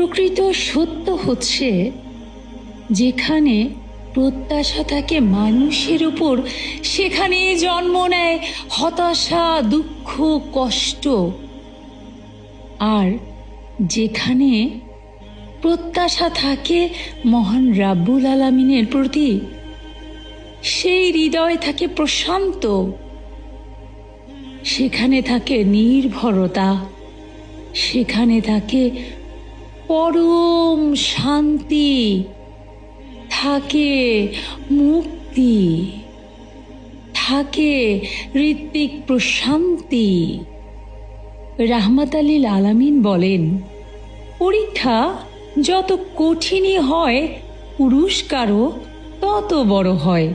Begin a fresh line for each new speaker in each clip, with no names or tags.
প্রকৃত সত্য হচ্ছে, যেখানে প্রত্যাশা থাকে মানুষের উপর, সেখানে জন্ম নেয় হতাশা, দুঃখ, কষ্ট। আর যেখানে প্রত্যাশা থাকে মহান রাব্বুল আলামিনের প্রতি, সেই হৃদয় থাকে প্রশান্ত, সেখানে থাকে নির্ভরতা, সেখানে থাকে পরম শান্তি, থাকে মুক্তি, থাকে ঋত্বিক প্রশান্তি। রাহমাত লিল আলামিন বলেন, পরীক্ষা যত কঠিনই হয়, পুরস্কারও তত বড় হয়।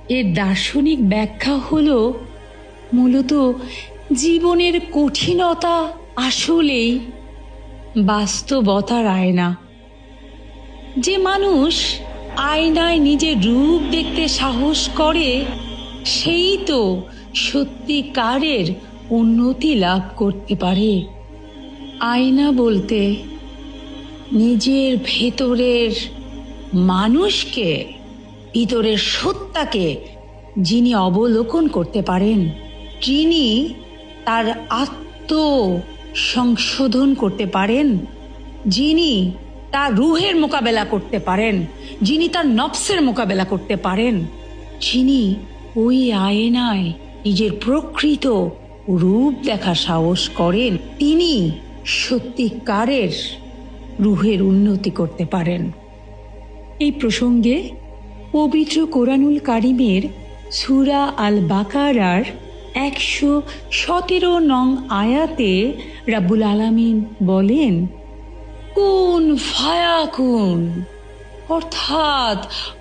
এর দার্শনিক ব্যাখ্যা হলো, মূলত জীবনের কঠিনতা আসলেই বাস্তবতার আয়না। যে মানুষ আয়নায় নিজের রূপ দেখতে সাহস করে, সেই তো সত্যিকারের উন্নতি লাভ করতে পারে। আয়না বলতে নিজের ভেতরের মানুষকে, ভিতরের সত্তাকে যিনি অবলোকন করতে পারেন, যিনি তার আত্ম সংশোধন করতে পারেন, যিনি তার রুহের মোকাবেলা করতে পারেন, যিনি তার নফসের মোকাবেলা করতে পারেন, যিনি ওই আয়নায় নিজের প্রকৃত রূপ দেখা সাহস করেন, তিনি সত্যিকারের রুহের উন্নতি করতে পারেন। এই প্রসঙ্গে পবিত্র কোরআনুল কারিমের সূরা আল বাকারার 117 নং আয়াতে রাব্বুল আলামিন বলেন, কুন ফায়াকুন, অর্থাৎ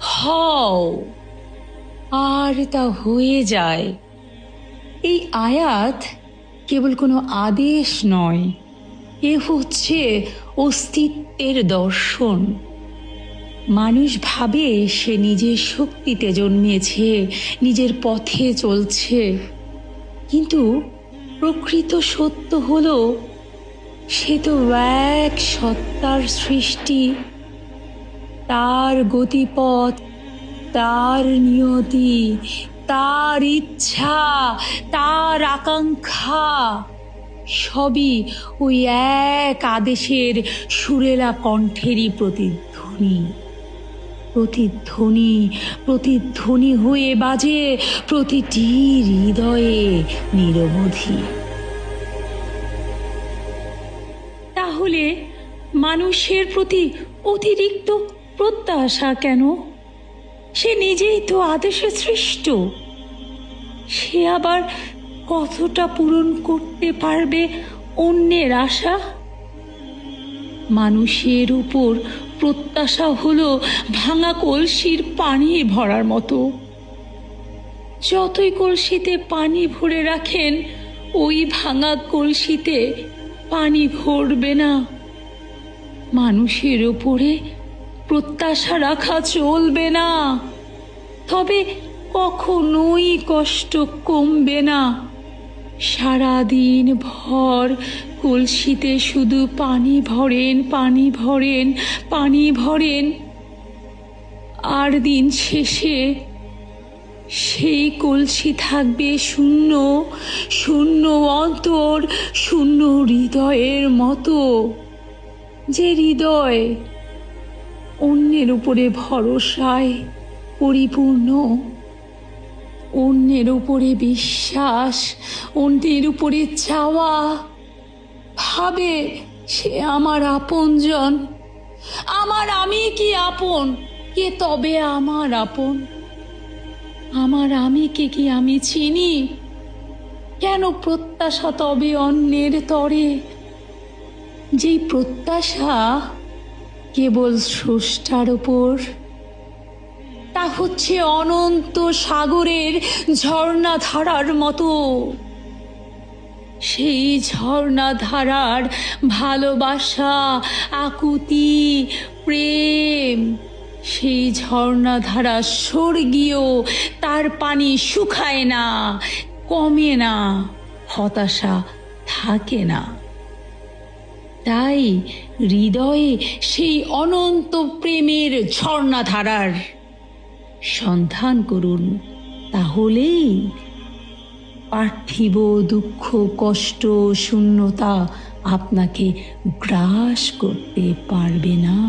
হও, আর তা হয়ে যায়। এই আয়াত কেবল কোনো আদেশ নয়, এ হচ্ছে অস্তিত্বের দর্শন। মানুষ ভাবে সে নিজের শক্তিতে জন্মেছে, নিজের পথে চলছে, কিন্তু প্রকৃত সত্য হলো, সে তো এক সত্তার সৃষ্টি। তার গতিপথ, তার নিয়তি, তার ইচ্ছা, তার আকাঙ্ক্ষা সবই ওই এক আদেশের সুরেলা কণ্ঠেরই প্রতিধ্বনি। প্রতিধ্বনি প্রতিধ্বনি হয়ে বাজে প্রতিটি হৃদয়ে নিরবধি। তাহলে মানুষের প্রতি অতিরিক্ত প্রত্যাশা কেন? সে নিজেই তো আদেশে সৃষ্ট। সে আবার কতটা পূরণ করতে পারবে অন্যের আশা? মানুষের উপর প্রত্যাশা হলো ভাঙা কলসির পানি ভরার মতো। যতই কলসিতে পানি ভরে রাখেন, ওই ভাঙা কলসিতে পানি ভরবে না। মানুষের উপরে প্রত্যাশা রাখা চলবে না, তবে কখনোই কষ্ট কমবে না। সারাদিন ভর কলসিতে শুধু পানি ভরেন, পানি ভরেন, পানি ভরেন, আর দিন শেষে সেই কলসি থাকবে শূন্য, শূন্য অন্তর, শূন্য হৃদয়ের মতো। যে হৃদয় অন্যের উপরে ভরসায় পরিপূর্ণ, অন্যের উপরে বিশ্বাস, অন্যের উপরে চাওয়া, ভাবে সে আমার আপনজন। আমার আমি কি আপন? কে তবে আমার আপন? আমার আমিকে কি আমি চিনি? কেন প্রত্যাশা তবে অন্যের তরে? যেই প্রত্যাশা কেবল স্রষ্টার ওপর, তা হচ্ছে অনন্ত সাগরের ঝর্ণাধারার মতো। সেই ঝর্ণাধারার ভালোবাসা, আকুতি, প্রেম, সেই ঝর্ণাধারা স্বর্গীয়, তার পানি শুকায় না, কমে না, হতাশা থাকে না। তাই হৃদয়ে সেই অনন্ত প্রেমের ঝর্ণাধারার সন্ধান করুন। তাহলেই পার্থিব দুঃখ, কষ্ট, শূন্যতা আপনাকে গ্রাস করতে পারবে না।